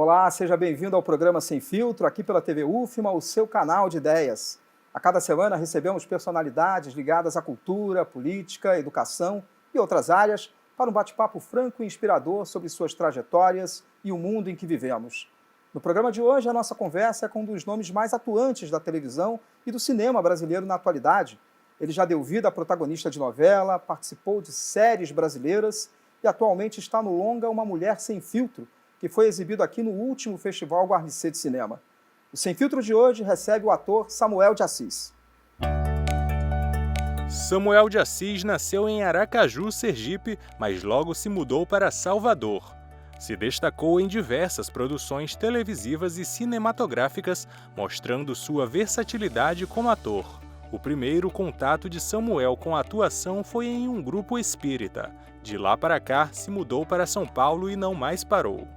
Olá, seja bem-vindo ao programa Sem Filtro, aqui pela TV UFMA, o seu canal de ideias. A cada semana recebemos personalidades ligadas à cultura, política, educação e outras áreas para um bate-papo franco e inspirador sobre suas trajetórias e o mundo em que vivemos. No programa de hoje, a nossa conversa é com um dos nomes mais atuantes da televisão e do cinema brasileiro na atualidade. Ele já deu vida a protagonista de novela, participou de séries brasileiras e atualmente está no longa Uma Mulher Sem Filtro, que foi exibido aqui no último Festival Guarnicê de Cinema. O Sem Filtro de hoje recebe o ator Samuel de Assis. Samuel de Assis nasceu em Aracaju, Sergipe, mas logo se mudou para Salvador. Se destacou em diversas produções televisivas e cinematográficas, mostrando sua versatilidade como ator. O primeiro contato de Samuel com a atuação foi em um grupo espírita. De lá para cá, se mudou para São Paulo e não mais parou.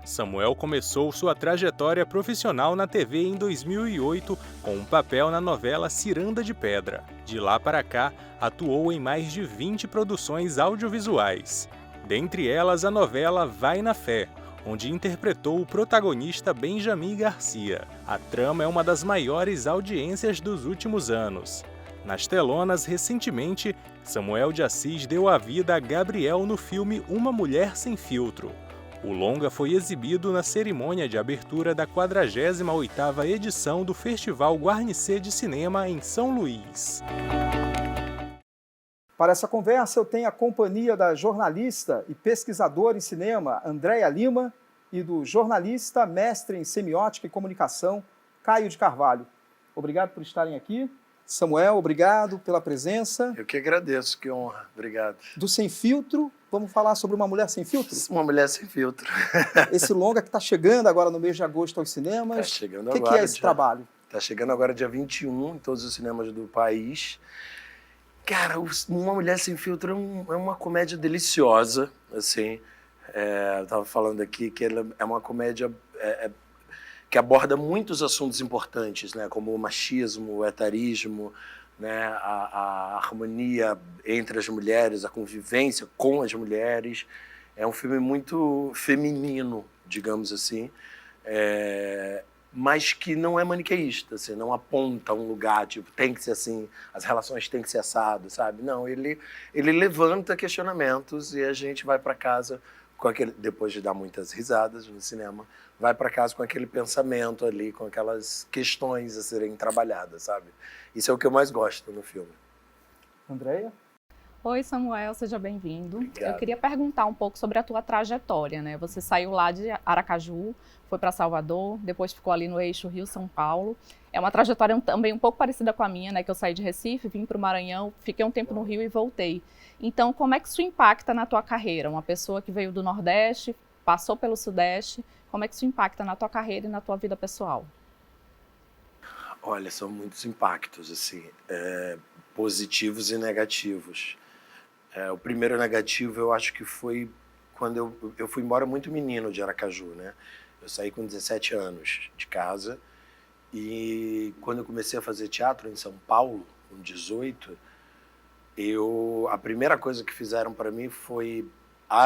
Samuel começou sua trajetória profissional na TV em 2008 com um papel na novela Ciranda de Pedra. De lá para cá, atuou em mais de 20 produções audiovisuais. Dentre elas, a novela Vai na Fé, onde interpretou o protagonista Benjamin Garcia. A trama é uma das maiores audiências dos últimos anos. Nas telonas, recentemente, Samuel de Assis deu a vida a Gabriel no filme Uma Mulher Sem Filtro. O longa foi exibido na cerimônia de abertura da 48ª edição do Festival Guarnicê de Cinema em São Luís. Para essa conversa, eu tenho a companhia da jornalista e pesquisadora em cinema, Andréia Lima, e do jornalista, mestre em semiótica e comunicação, Caio de Carvalho. Obrigado por estarem aqui. Samuel, obrigado pela presença. Eu que agradeço, que honra. Obrigado. Do Sem Filtro, vamos falar sobre Uma Mulher Sem Filtro? Uma Mulher Sem Filtro. Esse longa que está chegando agora no mês de agosto aos cinemas. Está chegando agora. O que é esse trabalho? Está chegando agora dia 21 em todos os cinemas do país. Cara, Uma Mulher Sem Filtro é uma comédia deliciosa, assim. Eu estava falando aqui que ela é uma comédia que aborda muitos assuntos importantes, né, como o machismo, o etarismo, né, a harmonia entre as mulheres, a convivência com as mulheres. É um filme muito feminino, digamos assim, mas que não é maniqueísta, assim, não aponta um lugar, tipo, tem que ser assim, as relações têm que ser assado, sabe? Não, ele levanta questionamentos e a gente vai para casa com aquele, depois de dar muitas risadas no cinema, vai para casa com aquele pensamento ali, com aquelas questões a serem trabalhadas, sabe? Isso é o que eu mais gosto no filme. Andréia? Oi, Samuel, seja bem-vindo. Obrigado. Eu queria perguntar um pouco sobre a tua trajetória, né? Você saiu lá de Aracaju, foi para Salvador, depois ficou ali no eixo Rio-São Paulo. É uma trajetória também um pouco parecida com a minha, né? Que eu saí de Recife, vim para o Maranhão, fiquei um tempo no Rio e voltei. Então, como é que isso impacta na tua carreira? Uma pessoa que veio do Nordeste, passou pelo Sudeste, como é que isso impacta na tua carreira e na tua vida pessoal? Olha, são muitos impactos, assim, positivos e negativos. O primeiro negativo, eu acho que foi quando eu fui embora muito menino de Aracaju, né? Eu saí com 17 anos de casa e quando eu comecei a fazer teatro em São Paulo, com 18, a primeira coisa que fizeram para mim foi: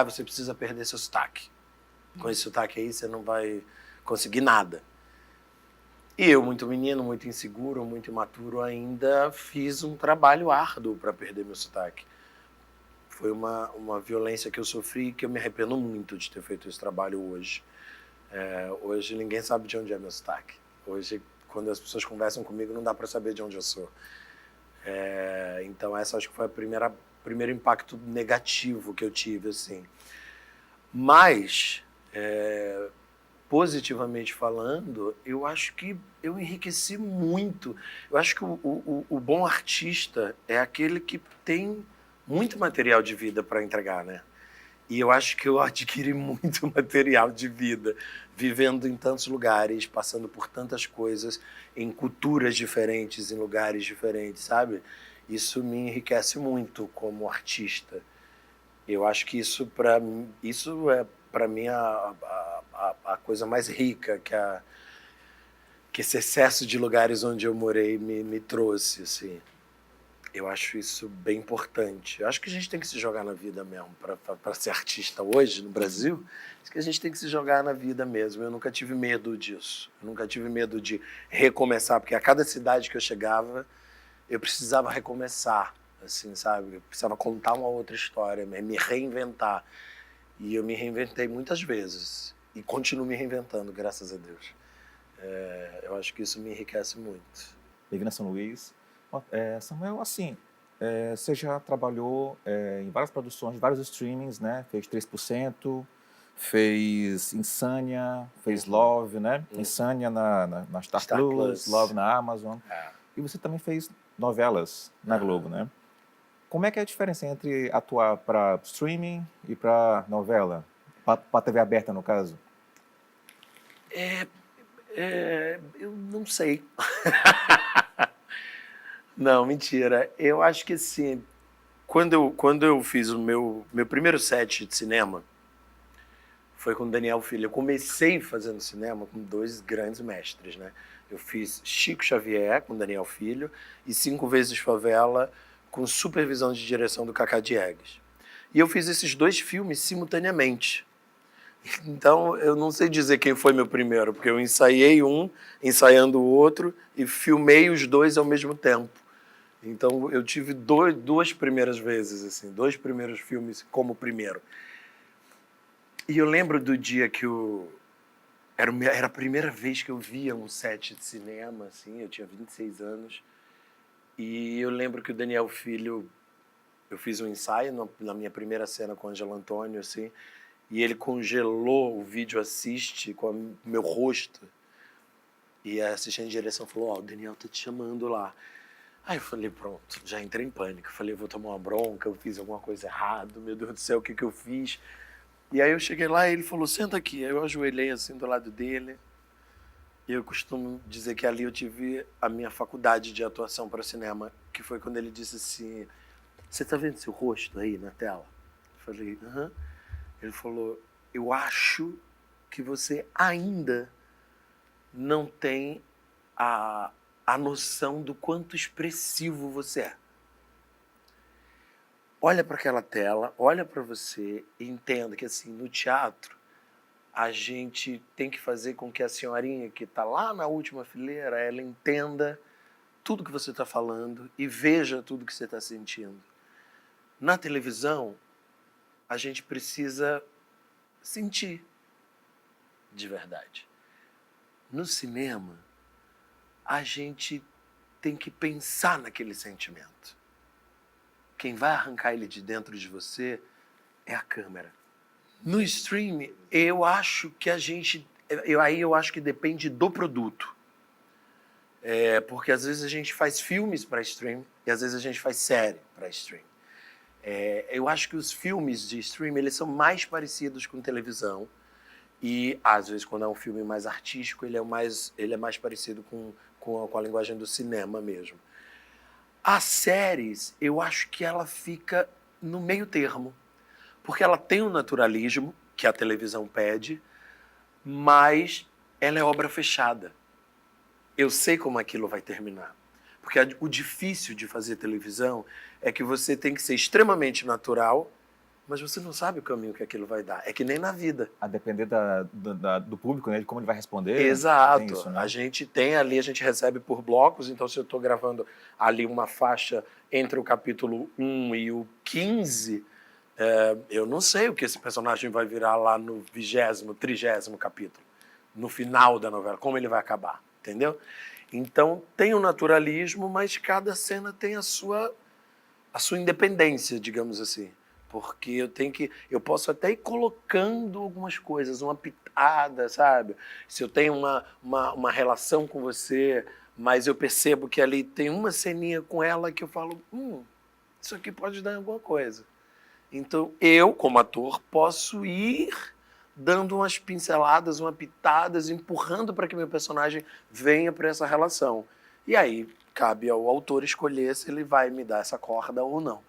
você precisa perder seu sotaque. Com esse sotaque aí você não vai conseguir nada. E eu, muito menino, muito inseguro, muito imaturo ainda, fiz um trabalho árduo para perder meu sotaque. Foi uma violência que eu sofri que eu me arrependo muito de ter feito esse trabalho hoje. Hoje ninguém sabe de onde é meu sotaque. Hoje, quando as pessoas conversam comigo, não dá para saber de onde eu sou. Então essa acho que foi o primeiro impacto negativo que eu tive, assim. Mas, positivamente falando, eu acho que eu enriqueci muito. Eu acho que o bom artista é aquele que tem muito material de vida para entregar, né? E eu acho que eu adquiri muito material de vida, vivendo em tantos lugares, passando por tantas coisas, em culturas diferentes, em lugares diferentes, sabe? Isso me enriquece muito como artista. Eu acho que isso é para mim a coisa mais rica que esse excesso de lugares onde eu morei me trouxe, assim. Eu acho isso bem importante. Eu acho que a gente tem que se jogar na vida mesmo. Para ser artista hoje, no Brasil, acho que a gente tem que se jogar na vida mesmo. Eu nunca tive medo disso. Eu nunca tive medo de recomeçar, porque a cada cidade que eu chegava, eu precisava recomeçar, assim, sabe? Eu precisava contar uma outra história, me reinventar. E eu me reinventei muitas vezes. E continuo me reinventando, graças a Deus. Eu acho que isso me enriquece muito. Bem-vindo a São Luís. Samuel, assim, você já trabalhou em várias produções, vários streamings, né? Fez 3%, fez Insânia, fez Love, né? Insânia na Star Plus, Love na Amazon. E você também fez novelas na Globo, né? Como é que é a diferença entre atuar para streaming e para novela? Para TV aberta, no caso? Eu não sei. Não, mentira. Eu acho que assim, quando eu fiz o meu primeiro set de cinema, foi com o Daniel Filho. Eu comecei fazendo cinema com 2 grandes mestres, né? Eu fiz Chico Xavier com Daniel Filho e 5 vezes Favela com supervisão de direção do Cacá Diegues. E eu fiz esses 2 filmes simultaneamente. Então, eu não sei dizer quem foi meu primeiro, porque eu ensaiei um, ensaiando o outro, e filmei os 2 ao mesmo tempo. Então, eu tive 2 primeiras vezes, assim, 2 primeiros filmes como primeiro. E eu lembro do dia que era a primeira vez que eu via um set de cinema, assim, eu tinha 26 anos, e eu lembro que o Daniel Filho, eu fiz um ensaio na minha primeira cena com o Ângelo Antônio, assim, e ele congelou o vídeo assiste com o meu rosto. E a assistente de direção falou, o Daniel tá te chamando lá. Aí eu falei, pronto, já entrei em pânico. Falei, vou tomar uma bronca, eu fiz alguma coisa errada, meu Deus do céu, o que eu fiz? E aí eu cheguei lá e ele falou, senta aqui. Aí eu ajoelhei assim do lado dele. E eu costumo dizer que ali eu tive a minha faculdade de atuação para cinema, que foi quando ele disse assim, você tá vendo seu rosto aí na tela? Eu falei, aham. Ele falou, eu acho que você ainda não tem a noção do quanto expressivo você é. Olha para aquela tela, olha para você e entenda que assim, no teatro a gente tem que fazer com que a senhorinha que está lá na última fileira, ela entenda tudo que você está falando e veja tudo que você está sentindo. Na televisão, a gente precisa sentir de verdade. No cinema, a gente tem que pensar naquele sentimento. Quem vai arrancar ele de dentro de você é a câmera. No stream, eu acho que eu acho que depende do produto. Porque às vezes a gente faz filmes para stream e às vezes a gente faz série para stream. Eu acho que os filmes de stream, eles são mais parecidos com televisão e, às vezes, quando é um filme mais artístico, ele é mais parecido com a linguagem do cinema mesmo. As séries, eu acho que ela fica no meio termo, porque ela tem um naturalismo que a televisão pede, mas ela é obra fechada. Eu sei como aquilo vai terminar. Porque o difícil de fazer televisão é que você tem que ser extremamente natural, mas você não sabe o caminho que aquilo vai dar. É que nem na vida. A depender do público, né? De como ele vai responder. Exato. Tem isso, né? A gente tem ali, a gente recebe por blocos, então se eu estou gravando ali uma faixa entre o capítulo 1 e o 15, eu não sei o que esse personagem vai virar lá no 20º, 30º capítulo, no final da novela, como ele vai acabar, entendeu? Então, tem o naturalismo, mas cada cena tem a sua independência, digamos assim. Porque eu posso até ir colocando algumas coisas, uma pitada, sabe? Se eu tenho uma relação com você, mas eu percebo que ali tem uma ceninha com ela que eu falo, isso aqui pode dar alguma coisa. Então, eu, como ator, posso ir dando umas pinceladas, umas pitadas, empurrando para que meu personagem venha para essa relação. E aí, cabe ao autor escolher se ele vai me dar essa corda ou não.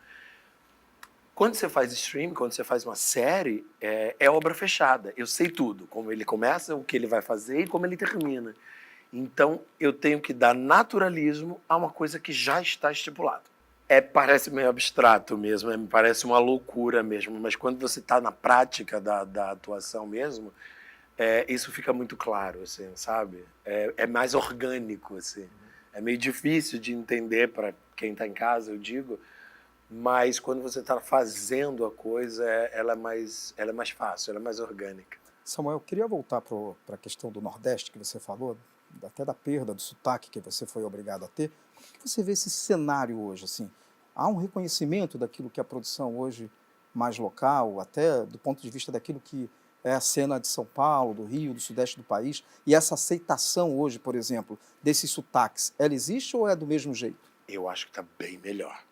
Quando você faz stream, quando você faz uma série, é obra fechada. Eu sei tudo, como ele começa, o que ele vai fazer e como ele termina. Então, eu tenho que dar naturalismo a uma coisa que já está estipulada. Parece meio abstrato mesmo, parece uma loucura mesmo, mas quando você está na prática da atuação mesmo, isso fica muito claro, assim, sabe? É mais orgânico, assim. É meio difícil de entender para quem está em casa, eu digo, mas quando você está fazendo a coisa, ela é mais fácil, ela é mais orgânica. Samuel, eu queria voltar para a questão do Nordeste que você falou, até da perda do sotaque que você foi obrigado a ter. Como que você vê esse cenário hoje? Assim? Há um reconhecimento daquilo que é a produção hoje mais local, até do ponto de vista daquilo que é a cena de São Paulo, do Rio, do Sudeste do país, e essa aceitação hoje, por exemplo, desses sotaques, ela existe ou é do mesmo jeito? Eu acho que está bem melhor,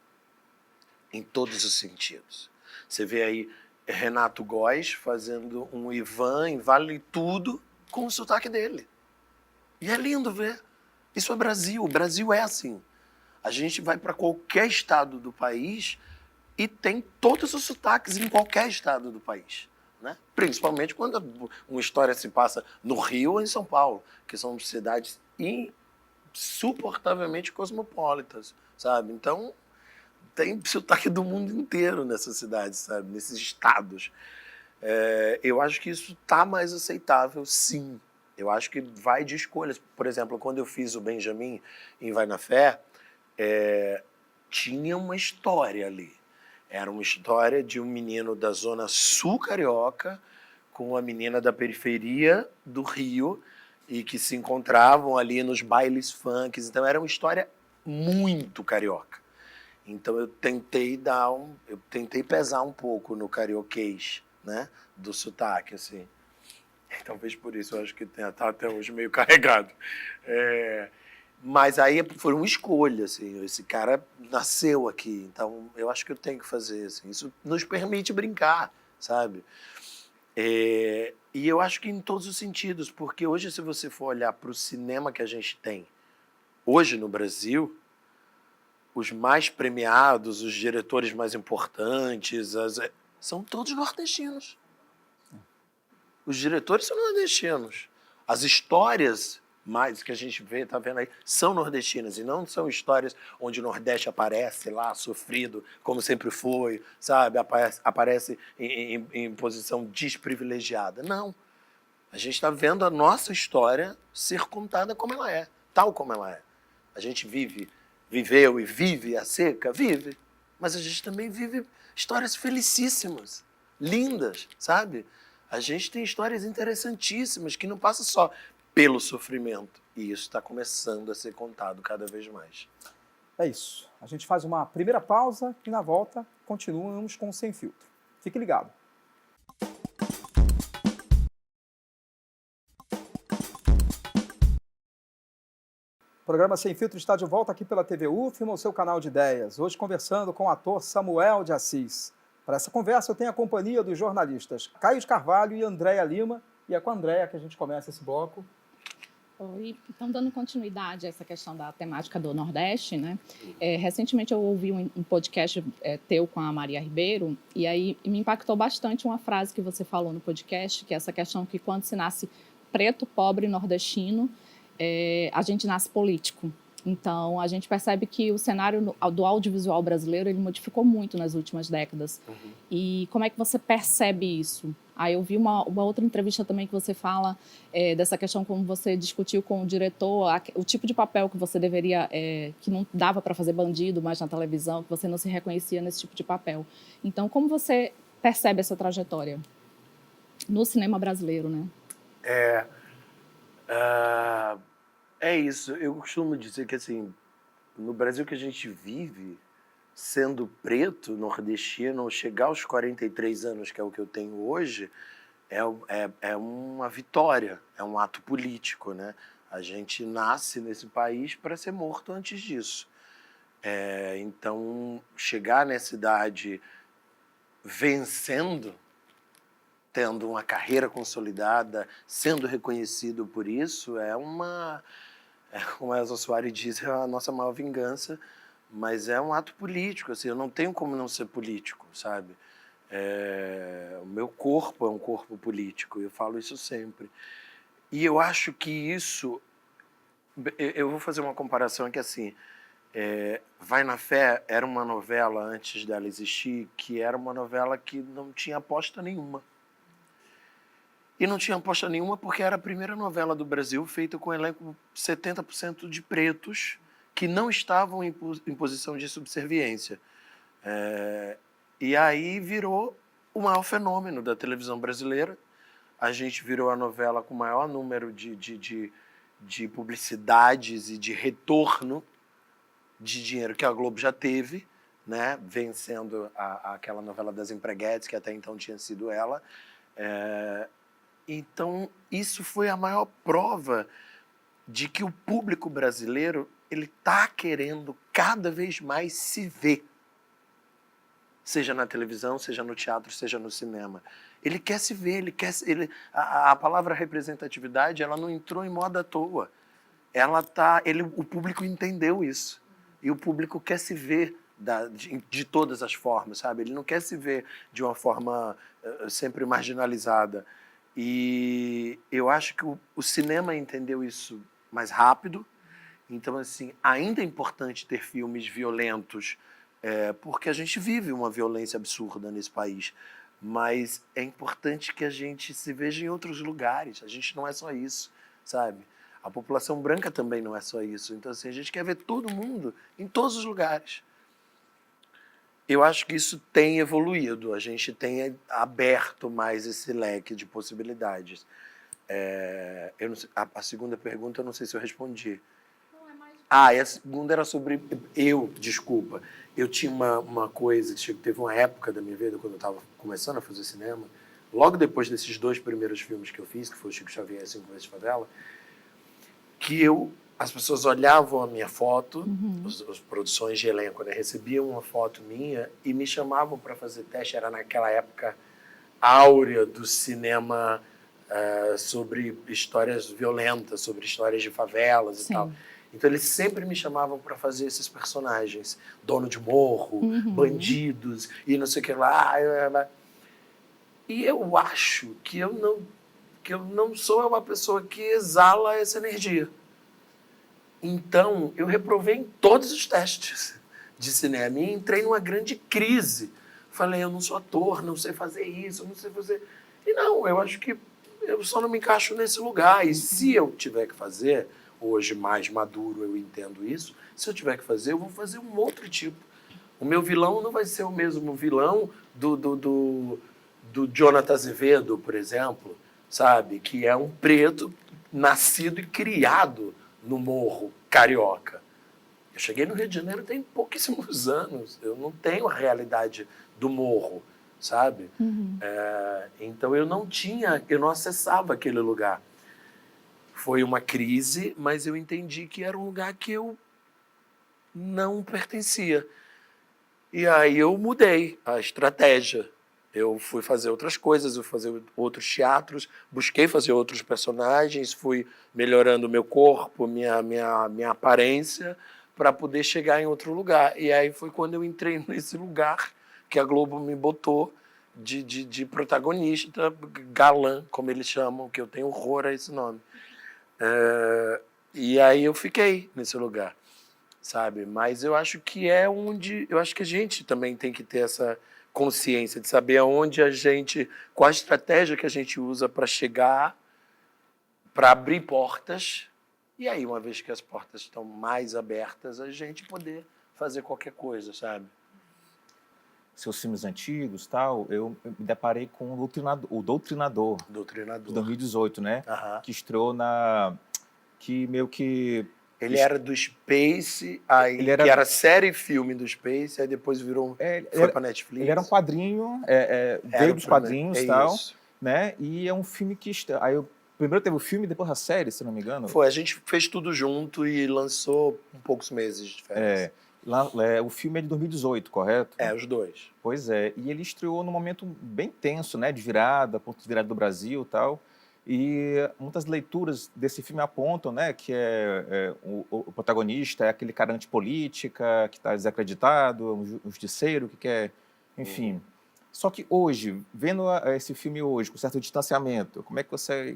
em todos os sentidos. Você vê aí Renato Góes fazendo um Ivan em Vale Tudo com o sotaque dele. E é lindo ver. Isso é Brasil. O Brasil é assim. A gente vai para qualquer estado do país e tem todos os sotaques em qualquer estado do país. Né? Principalmente quando uma história se passa no Rio ou em São Paulo, que são cidades insuportavelmente cosmopolitas, sabe? Então, tem sotaque do mundo inteiro nessas cidades, sabe? Nesses estados. Eu acho que isso está mais aceitável, sim. Eu acho que vai de escolhas. Por exemplo, quando eu fiz o Benjamin em Vai na Fé, tinha uma história ali. Era uma história de um menino da zona sul carioca com uma menina da periferia do Rio e que se encontravam ali nos bailes funks. Então era uma história muito carioca. Então eu tentei pesar um pouco no carioquês, né, do sotaque, assim. Talvez por isso eu acho que tá até hoje meio carregado. Mas aí foi uma escolha, assim. Esse cara nasceu aqui, então eu acho que eu tenho que fazer, assim. Isso nos permite brincar, sabe? E eu acho que em todos os sentidos, porque hoje, se você for olhar para o cinema que a gente tem hoje no Brasil, os mais premiados, os diretores mais importantes, são todos nordestinos. Os diretores são nordestinos. As histórias mais que a gente está vendo aí, são nordestinas, e não são histórias onde o Nordeste aparece lá, sofrido, como sempre foi, sabe? Aparece em posição desprivilegiada. Não. A gente está vendo a nossa história ser contada como ela é, tal como ela é. A gente viveu e vive a seca, vive, mas a gente também vive histórias felicíssimas, lindas, sabe? A gente tem histórias interessantíssimas que não passam só pelo sofrimento. E isso está começando a ser contado cada vez mais. É isso. A gente faz uma primeira pausa e na volta continuamos com o Sem Filtro. Fique ligado. O programa Sem Filtro está de volta aqui pela TV UFMA, o seu canal de ideias. Hoje conversando com o ator Samuel de Assis. Para essa conversa eu tenho a companhia dos jornalistas Caio de Carvalho e Andréia Lima. E é com a Andréia que a gente começa esse bloco. Oi, então dando continuidade a essa questão da temática do Nordeste, né? Recentemente eu ouvi um podcast teu com a Maria Ribeiro e aí me impactou bastante uma frase que você falou no podcast, que é essa questão que quando se nasce preto, pobre, nordestino, a gente nasce político. Então a gente percebe que o cenário do audiovisual brasileiro ele modificou muito nas últimas décadas. Uhum. E como é que você percebe isso? Aí eu vi uma outra entrevista também que você fala dessa questão como você discutiu com o diretor, o tipo de papel que você deveria, que não dava para fazer bandido mais na televisão, que você não se reconhecia nesse tipo de papel. Então, como você percebe essa trajetória no cinema brasileiro, né? É isso. Eu costumo dizer que, assim, no Brasil que a gente vive, sendo preto, nordestino, chegar aos 43 anos, que é o que eu tenho hoje, é uma vitória, é um ato político, né? A gente nasce nesse país para ser morto antes disso. Então, chegar nessa idade vencendo, tendo uma carreira consolidada, sendo reconhecido por isso, como a Elza Soares diz, é a nossa maior vingança. Mas é um ato político, assim, eu não tenho como não ser político, sabe? O meu corpo é um corpo político, eu falo isso sempre. E eu acho que isso... Eu vou fazer uma comparação aqui, assim, Vai na Fé era uma novela, antes dela existir, que era uma novela que não tinha aposta nenhuma. E não tinha aposta nenhuma porque era a primeira novela do Brasil feita com um elenco 70% de pretos que não estavam em posição de subserviência. E aí virou o maior fenômeno da televisão brasileira. A gente virou a novela com o maior número de publicidades e de retorno de dinheiro que a Globo já teve, né, vencendo aquela novela das Empreguetes, que até então tinha sido ela. Então, isso foi a maior prova de que o público brasileiro ele está querendo cada vez mais se ver, seja na televisão, seja no teatro, seja no cinema. Ele quer se ver, a palavra representatividade ela não entrou em moda à toa. O público entendeu isso. E o público quer se ver de todas as formas, sabe? Ele não quer se ver de uma forma sempre marginalizada. E eu acho que o cinema entendeu isso mais rápido. Então, assim, ainda é importante ter filmes violentos, porque a gente vive uma violência absurda nesse país. Mas é importante que a gente se veja em outros lugares. A gente não é só isso, sabe? A população branca também não é só isso. Então, assim, a gente quer ver todo mundo em todos os lugares. Eu acho que isso tem evoluído. A gente tem aberto mais esse leque de possibilidades. Eu não sei, a segunda pergunta, eu não sei se eu respondi. E a segunda era sobre desculpa. Eu tinha uma coisa, que teve uma época da minha vida, quando eu estava começando a fazer cinema, logo depois desses 2 primeiros filmes que eu fiz, que foi o Chico Xavier e 5 Vezes Favela, que as pessoas olhavam a minha foto, as produções de elenco, né, recebiam uma foto minha e me chamavam para fazer teste. Era naquela época áurea do cinema sobre histórias violentas, sobre histórias de favelas e tal. Então eles sempre me chamavam para fazer esses personagens, dono de morro, bandidos e não sei o que lá. E eu acho que eu não sou uma pessoa que exala essa energia. Então, eu reprovei em todos os testes de cinema e entrei numa grande crise. Falei, eu não sou ator, não sei fazer isso, não sei fazer... E não, eu acho que eu só não me encaixo nesse lugar. E se eu tiver que fazer, hoje mais maduro eu entendo isso, se eu tiver que fazer, eu vou fazer um outro tipo. O meu vilão não vai ser o mesmo vilão do Jonathan Azevedo, por exemplo, sabe? Que é um preto nascido e criado no morro carioca. Eu cheguei no Rio de Janeiro tem pouquíssimos anos. Eu não tenho a realidade do morro, sabe? Então eu não acessava aquele lugar. Foi uma crise, mas eu entendi que era um lugar que eu não pertencia. E aí eu mudei a estratégia. Eu fui fazer outras coisas, eu fui fazer outros teatros, busquei fazer outros personagens, fui melhorando o meu corpo, minha aparência, para poder chegar em outro lugar. E aí foi quando eu entrei nesse lugar que a Globo me botou de protagonista, galã, como eles chamam, que eu tenho horror a esse nome. E aí eu fiquei nesse lugar, sabe? Mas eu acho que eu acho que a gente também tem que ter essa consciência de saber aonde qual a estratégia que a gente usa para chegar, para abrir portas, e aí, uma vez que as portas estão mais abertas, a gente poder fazer qualquer coisa, sabe? Seus filmes antigos, tal, eu me deparei com o Doutrinador. De 2018, né? Que estreou que meio que... Ele era do Space, que era série e filme do Space, aí depois foi para Netflix. Ele era um quadrinho, veio dos quadrinhos e tal, né? E é um filme que... Primeiro teve o filme, depois a série, se não me engano. Foi, a gente fez tudo junto e lançou em poucos meses de diferença. O filme é de 2018, correto? Os dois. Pois é, e ele estreou num momento bem tenso, né? De virada, ponto de virada do Brasil e tal. E muitas leituras desse filme apontam, né, que o protagonista é aquele cara antipolítica, que está desacreditado, um justiceiro, que quer... Enfim. Só que hoje, vendo esse filme hoje, com certo distanciamento, como é que você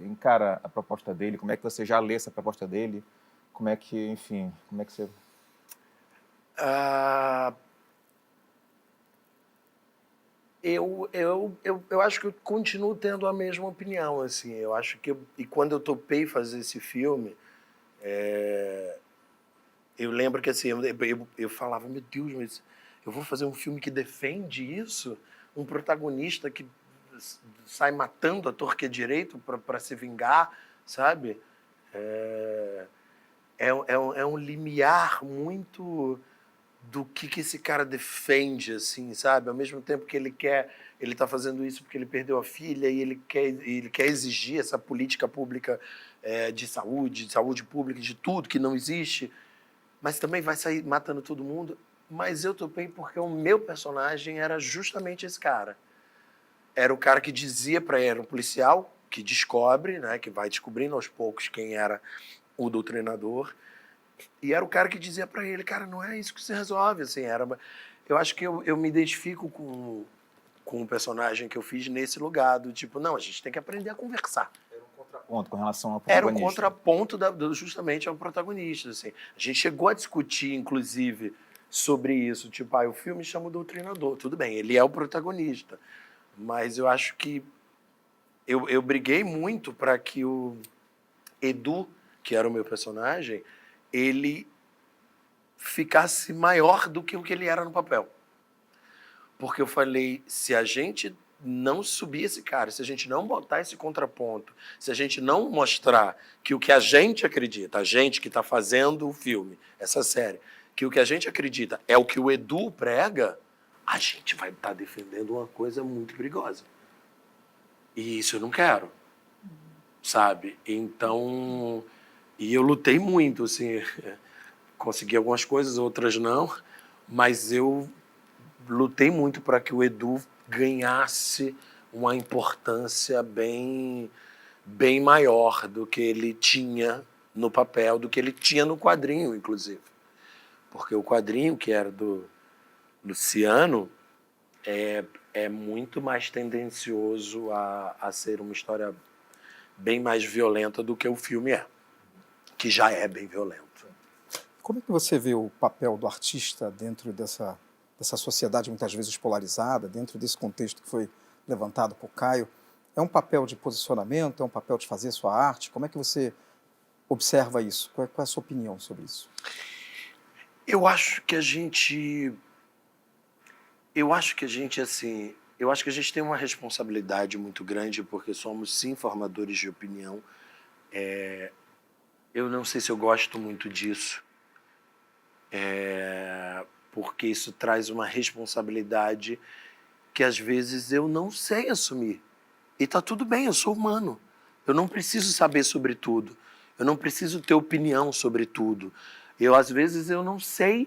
encara a proposta dele? Como é que você já lê essa proposta dele? Como é que você... Ah, eu acho que eu continuo tendo a mesma opinião, assim. Eu acho que e quando eu topei fazer esse filme, eu lembro que assim, eu falava, meu Deus, mas eu vou fazer um filme que defende isso? Um protagonista que sai matando a torto e a direito para se vingar, sabe? É um limiar muito do que esse cara defende, assim, sabe? Ao mesmo tempo que ele está fazendo isso porque ele perdeu a filha e ele quer exigir essa política pública de saúde pública, de tudo que não existe, mas também vai sair matando todo mundo. Mas eu topei porque o meu personagem era justamente esse cara. Era o cara que dizia para ele, era um policial que descobre, né, que vai descobrindo aos poucos quem era o doutrinador. E era o cara que dizia para ele, cara, não é isso que se resolve, assim, eu acho que eu me identifico com o personagem que eu fiz nesse lugar, do tipo, não, a gente tem que aprender a conversar. Era um contraponto com relação ao Era protagonista. um contraponto justamente ao protagonista, assim. A gente chegou a discutir, inclusive, sobre isso, tipo, o filme chama o doutrinador, tudo bem, ele é o protagonista, mas eu acho que eu briguei muito para que o Edu, que era o meu personagem, ele ficasse maior do que o que ele era no papel. Porque eu falei, se a gente não subir esse cara, se a gente não botar esse contraponto, se a gente não mostrar que o que a gente acredita, a gente que está fazendo o filme, essa série, que o que a gente acredita é o que o Edu prega, a gente vai estar defendendo uma coisa muito perigosa. E isso eu não quero, sabe? Então, e eu lutei muito, assim, consegui algumas coisas, outras não, mas eu lutei muito para que o Edu ganhasse uma importância bem maior do que ele tinha no papel, do que ele tinha no quadrinho, inclusive. Porque o quadrinho, que era do Luciano, é muito mais tendencioso a ser uma história bem mais violenta do que o filme é, que já é bem violento. Como é que você vê o papel do artista dentro dessa sociedade muitas vezes polarizada, dentro desse contexto que foi levantado por Caio? É um papel de posicionamento? É um papel de fazer sua arte? Como é que você observa isso? Qual é a sua opinião sobre isso? Eu acho que a gente, assim, eu acho que a gente tem uma responsabilidade muito grande porque somos, sim, formadores de opinião. Eu não sei se eu gosto muito disso, porque isso traz uma responsabilidade que às vezes eu não sei assumir. E tá tudo bem, eu sou humano. Eu não preciso saber sobre tudo. Eu não preciso ter opinião sobre tudo. Às vezes, eu não sei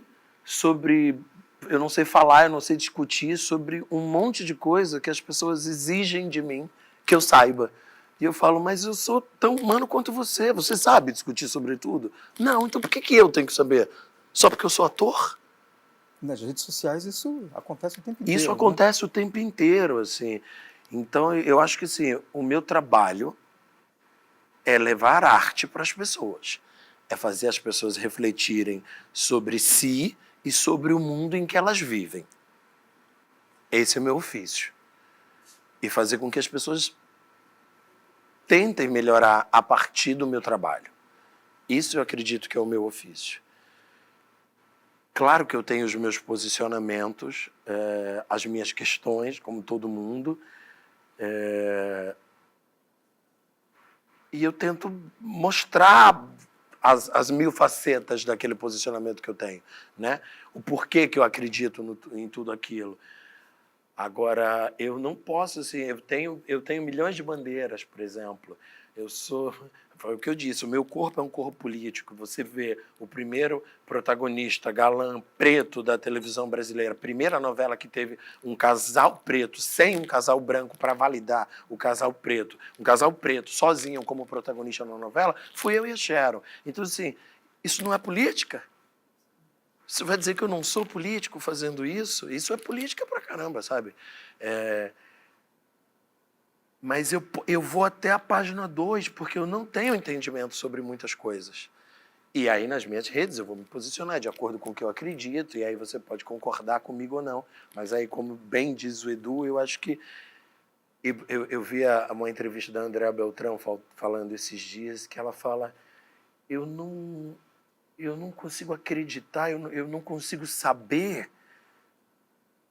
falar, eu não sei discutir sobre um monte de coisa que as pessoas exigem de mim que eu saiba. E eu falo, mas eu sou tão humano quanto você. Você sabe discutir sobre tudo? Não, então por que eu tenho que saber? Só porque eu sou ator? Nas redes sociais isso acontece o tempo inteiro. Isso acontece o tempo inteiro, assim. Então, eu acho que assim, o meu trabalho é levar arte para as pessoas. É fazer as pessoas refletirem sobre si e sobre o mundo em que elas vivem. Esse é o meu ofício. E fazer com que as pessoas tentem melhorar a partir do meu trabalho. Isso eu acredito que é o meu ofício. Claro que eu tenho os meus posicionamentos, as minhas questões, como todo mundo, e eu tento mostrar as mil facetas daquele posicionamento que eu tenho, né? O porquê que eu acredito em tudo aquilo. Agora, eu não posso, assim, eu tenho milhões de bandeiras, por exemplo. Foi o que eu disse, o meu corpo é um corpo político. Você vê o primeiro protagonista galã preto da televisão brasileira, a primeira novela que teve um casal preto, sem um casal branco para validar o casal preto, um casal preto sozinho como protagonista na novela, fui eu e a Sharon. Então, assim, isso não é política? Você vai dizer que eu não sou político fazendo isso? Isso é política pra caramba, sabe? Mas eu vou até a página 2, porque eu não tenho entendimento sobre muitas coisas. E aí, nas minhas redes, eu vou me posicionar de acordo com o que eu acredito, e aí você pode concordar comigo ou não. Mas aí, como bem diz o Edu, eu acho que... Eu vi uma entrevista da Andréa Beltrão falando esses dias, que ela fala, eu não consigo acreditar, eu não consigo saber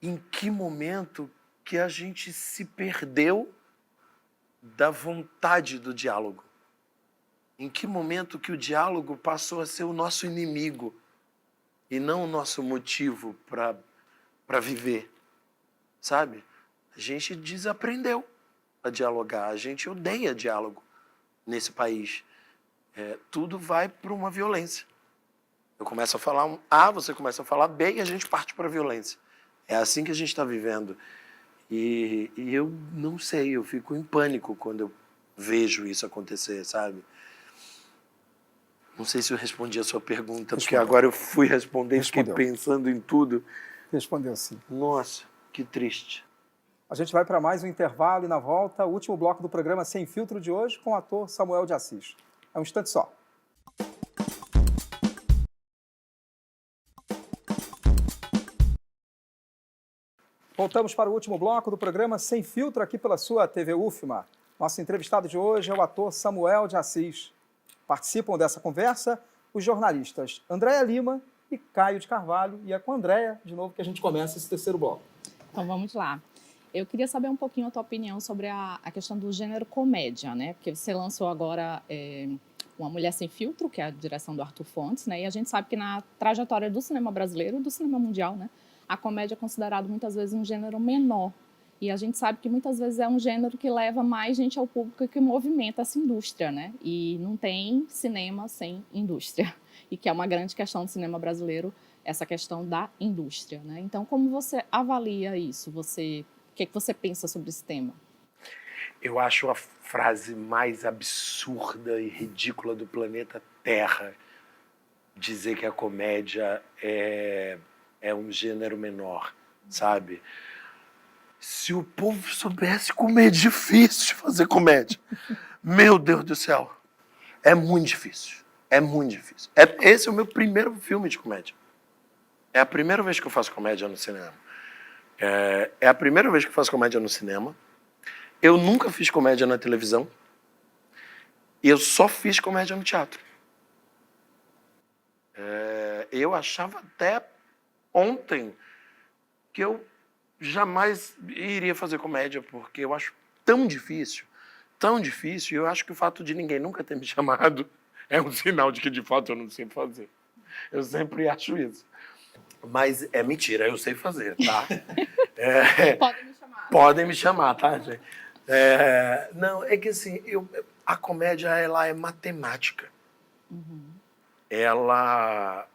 em que momento que a gente se perdeu da vontade do diálogo. Em que momento que o diálogo passou a ser o nosso inimigo e não o nosso motivo para viver, sabe? A gente desaprendeu a dialogar, a gente odeia diálogo nesse país. Tudo vai para uma violência. Eu começo a falar um A, você começa a falar B e a gente parte para a violência. É assim que a gente está vivendo. E eu não sei, eu fico em pânico quando eu vejo isso acontecer, sabe? Não sei se eu respondi a sua pergunta, porque agora eu fui responder e fiquei pensando em tudo. Respondeu sim. Nossa, que triste. A gente vai para mais um intervalo e na volta, o último bloco do programa Sem Filtro de hoje com o ator Samuel de Assis. É um instante só. Voltamos para o último bloco do programa Sem Filtro aqui pela sua TV UFMA. Nosso entrevistado de hoje é o ator Samuel de Assis. Participam dessa conversa os jornalistas Andréia Lima e Caio de Carvalho. E é com a Andréia, de novo, que a gente começa esse terceiro bloco. Então vamos lá. Eu queria saber um pouquinho a tua opinião sobre a questão do gênero comédia, né? Porque você lançou agora Uma Mulher Sem Filtro, que é a direção do Arthur Fontes, né? E a gente sabe que na trajetória do cinema brasileiro e do cinema mundial, né? A comédia é considerado muitas vezes um gênero menor. E a gente sabe que muitas vezes é um gênero que leva mais gente ao público e que movimenta essa indústria, né? E não tem cinema sem indústria. E que é uma grande questão do cinema brasileiro, essa questão da indústria, né? Então, como você avalia isso? O que você pensa sobre esse tema? Eu acho a frase mais absurda e ridícula do planeta Terra dizer que a comédia é um gênero menor, sabe? Se o povo soubesse como é difícil fazer comédia. Meu Deus do céu. É muito difícil. É muito difícil. Esse é o meu primeiro filme de comédia. É a primeira vez que eu faço comédia no cinema. É a primeira vez que eu faço comédia no cinema. Eu nunca fiz comédia na televisão. E eu só fiz comédia no teatro. Eu achava até ontem que eu jamais iria fazer comédia, porque eu acho tão difícil, e eu acho que o fato de ninguém nunca ter me chamado é um sinal de que, de fato, eu não sei fazer. Eu sempre acho isso. Mas é mentira, eu sei fazer, tá? Podem me chamar. Podem me chamar, tá, gente? Não, é que assim, a comédia, ela é matemática. Uhum. Ela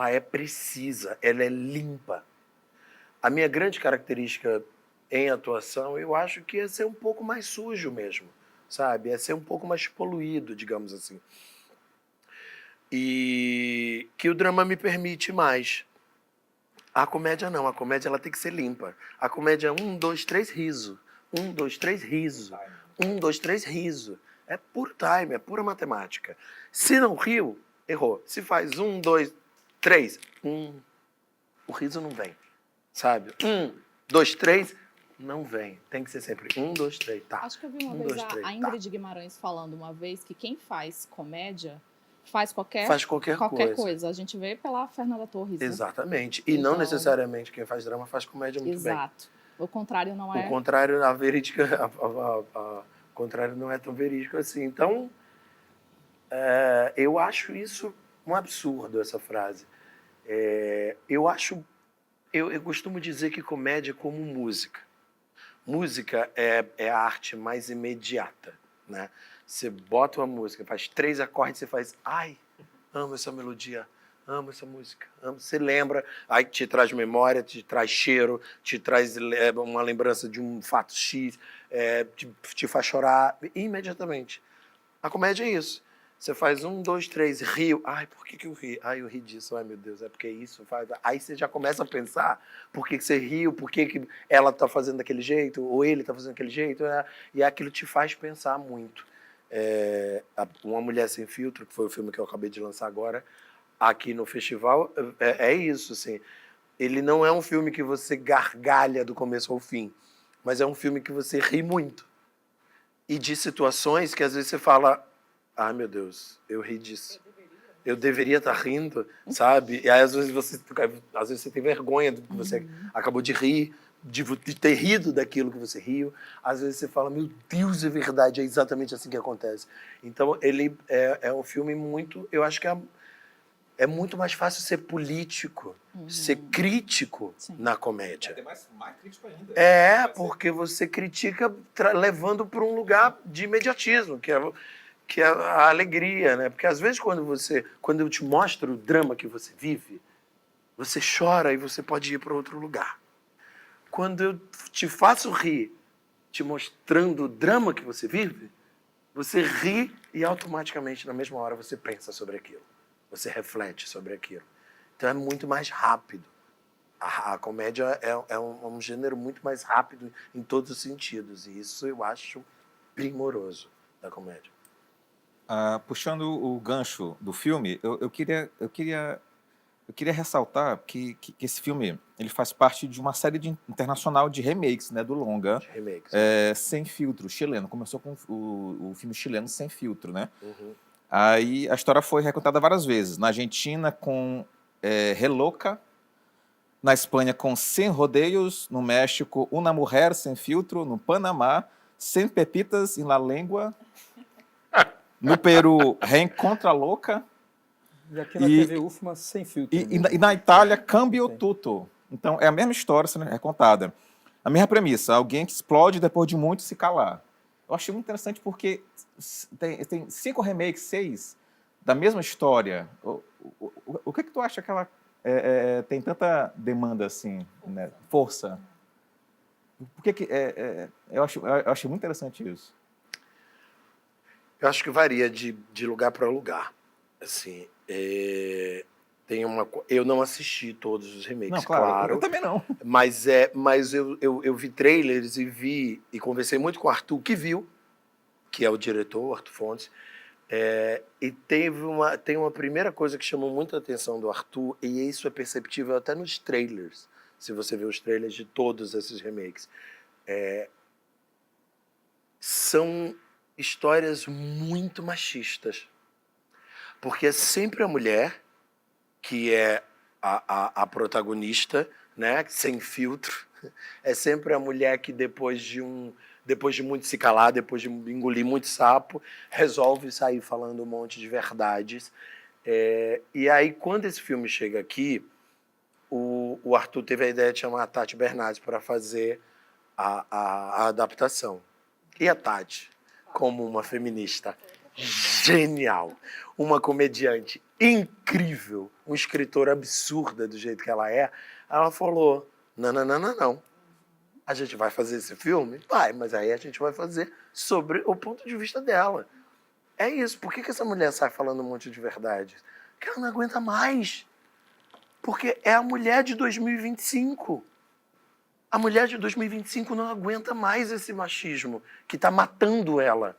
é precisa, ela é limpa. A minha grande característica em atuação, eu acho que é ser um pouco mais sujo mesmo, sabe? É ser um pouco mais poluído, digamos assim. E que o drama me permite mais. A comédia não, a comédia ela tem que ser limpa. A comédia é 1, 2, 3, riso. 1, 2, 3, riso. 1, 2, 3, riso. É puro time, é pura matemática. Se não riu, errou. Se faz 1, 2, 3, o riso não vem. Sabe? 1, 2, 3, não vem. Tem que ser sempre 1, 2, 3, tá. Acho que eu vi uma vez a Ingrid Guimarães falando uma vez que quem faz comédia faz qualquer coisa. A gente vê pela Fernanda Torres. Exatamente. Né? E então, não necessariamente quem faz drama faz comédia muito bem. Exato. O contrário não é. O contrário, a verídica, o contrário não é tão verídico assim. Então, eu acho isso um absurdo, essa frase. Eu costumo dizer que comédia é como música. Música é a arte mais imediata, né? Você bota uma música, faz 3 acordes, você faz, ai, amo essa melodia, amo essa música, amo. Você lembra, aí te traz memória, te traz cheiro, te traz uma lembrança de um fato X, te faz chorar imediatamente. A comédia é isso. Você faz 1, 2, 3, rio. Ai, por que eu ri? Ai, eu ri disso. Ai, meu Deus, é porque isso faz... Aí você já começa a pensar por que você riu, por que ela está fazendo daquele jeito, ou ele está fazendo daquele jeito, e aquilo te faz pensar muito. Uma Mulher Sem Filtro, que foi o filme que eu acabei de lançar agora, aqui no festival, é isso, assim. Ele não é um filme que você gargalha do começo ao fim, mas é um filme que você ri muito. E de situações que às vezes você fala, ai meu Deus, eu ri disso. Eu deveria estar rindo, sabe? E aí às vezes você tem vergonha do que você acabou de rir, de ter rido daquilo que você riu. Às vezes você fala, meu Deus, é verdade, é exatamente assim que acontece. Então ele é um filme muito, eu acho que é muito mais fácil ser político, ser crítico na comédia. Mais crítico ainda. Porque você critica levando para um lugar de imediatismo, que é a alegria, né? Porque às vezes quando eu te mostro o drama que você vive, você chora e você pode ir para outro lugar. Quando eu te faço rir, te mostrando o drama que você vive, você ri e automaticamente na mesma hora você pensa sobre aquilo. Você reflete sobre aquilo. Então é muito mais rápido. A comédia é um gênero muito mais rápido em todos os sentidos. E isso eu acho primoroso da comédia. Puxando o gancho do filme, eu queria ressaltar que esse filme ele faz parte de uma série internacional de remakes, né, do longa, De remakes. Sem Filtro, chileno. Começou com o filme chileno Sem Filtro, né? Uhum. Aí a história foi recontada várias vezes. Na Argentina com Reloca, na Espanha com Sem Rodeios, no México Una Mujer Sem Filtro, no Panamá Sem Pepitas em La Lengua, no Peru Reencontra Louca, E aqui na TV UFMA, Sem Filtro. e na Itália Cambio Tutto. Então é a mesma história sendo recontada. A mesma premissa, alguém que explode depois de muito se calar. Eu achei muito interessante porque tem 5 remakes, 6, da mesma história. O que tu acha que ela tem tanta demanda assim, né? Força? Por que eu achei muito interessante isso. Eu acho que varia de lugar para lugar. Assim, eu não assisti todos os remakes, Não, claro. Eu claro. também não. Mas eu vi trailers e conversei muito com o Arthur, que viu, que é o diretor, o Arthur Fontes. E tem uma primeira coisa que chamou muita atenção do Arthur, e isso é perceptível até nos trailers, se você vê os trailers de todos esses remakes. São histórias muito machistas. Porque é sempre a mulher que é a protagonista, né, sem filtro. É sempre a mulher que depois de muito se calar, depois de engolir muito sapo, resolve sair falando um monte de verdades. E aí, quando esse filme chega aqui, o Arthur teve a ideia de chamar a Tati Bernardes para fazer a adaptação. E a Tati, como uma feminista genial, uma comediante incrível, uma escritora absurda do jeito que ela falou, não. A gente vai fazer esse filme? Vai, mas aí a gente vai fazer sobre o ponto de vista dela. É isso. Por que essa mulher sai falando um monte de verdade? Porque ela não aguenta mais. Porque é a mulher de 2025. A mulher de 2025 não aguenta mais esse machismo que está matando ela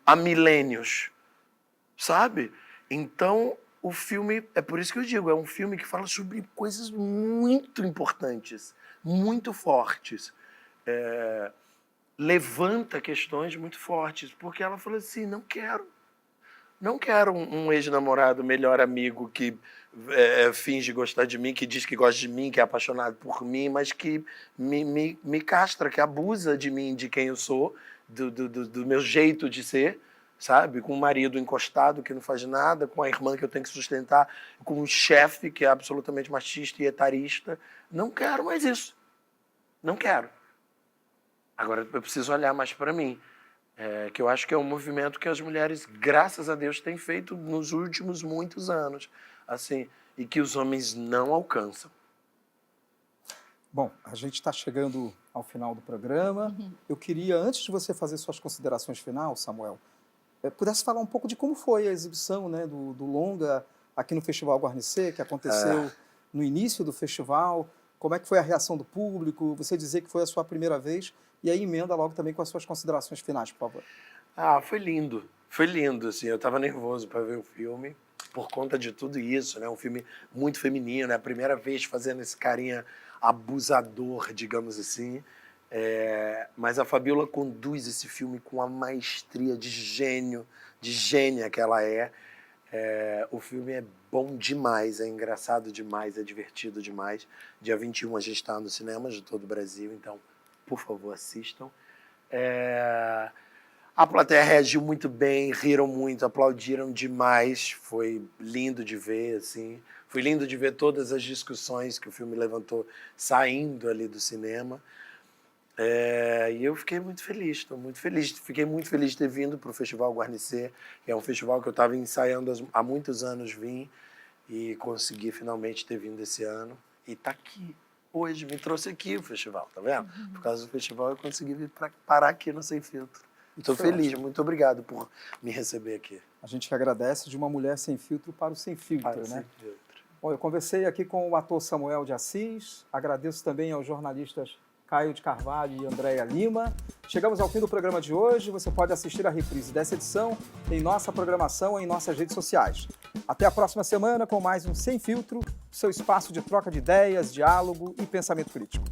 há milênios, sabe? Então, o filme, é por isso que eu digo, é um filme que fala sobre coisas muito importantes, muito fortes. Levanta questões muito fortes, porque ela falou assim, não quero um ex-namorado, melhor amigo que finge gostar de mim, que diz que gosta de mim, que é apaixonado por mim, mas que me castra, que abusa de mim, de quem eu sou, do meu jeito de ser, sabe? Com um marido encostado que não faz nada, com a irmã que eu tenho que sustentar, com um chefe que é absolutamente machista e etarista. Não quero mais isso. Não quero. Agora eu preciso olhar mais para mim. Que eu acho que é um movimento que as mulheres, graças a Deus, têm feito nos últimos muitos anos, assim, e que os homens não alcançam. Bom, a gente está chegando ao final do programa. Eu queria, antes de você fazer suas considerações finais, Samuel, pudesse falar um pouco de como foi a exibição, né, do longa aqui no Festival Guarnicê, que aconteceu no início do festival. Como é que foi a reação do público? Você dizer que foi a sua primeira vez, e aí emenda logo também com as suas considerações finais, por favor. Foi lindo. Foi lindo, assim, eu estava nervoso para ver o filme, por conta de tudo isso, né? Um filme muito feminino, é a primeira vez fazendo esse carinha abusador, digamos assim. Mas a Fabiola conduz esse filme com a maestria de gênio, de gênia que ela é. O filme é bom demais, é engraçado demais, é divertido demais. Dia 21 a gente está nos cinemas de todo o Brasil, então, por favor, assistam. A plateia reagiu muito bem, riram muito, aplaudiram demais, foi lindo de ver, assim. Foi lindo de ver todas as discussões que o filme levantou saindo ali do cinema. E eu fiquei muito feliz, estou muito feliz. Fiquei muito feliz de ter vindo para o Festival Guarnecer, que é um festival que eu estava ensaiando há muitos anos, vim e consegui finalmente ter vindo esse ano. E tá aqui, hoje, me trouxe aqui o festival, tá vendo? Por causa do festival eu consegui vir parar aqui no Sem Filtro. Estou feliz, muito obrigado por me receber aqui. A gente que agradece, de uma mulher sem filtro para o sem filtro, Para o né? Sem Filtro. Bom, eu conversei aqui com o ator Samuel de Assis, agradeço também aos jornalistas Caio de Carvalho e Andréia Lima. Chegamos ao fim do programa de hoje. Você pode assistir a reprise dessa edição em nossa programação em nossas redes sociais. Até a próxima semana com mais um Sem Filtro, seu espaço de troca de ideias, diálogo e pensamento crítico.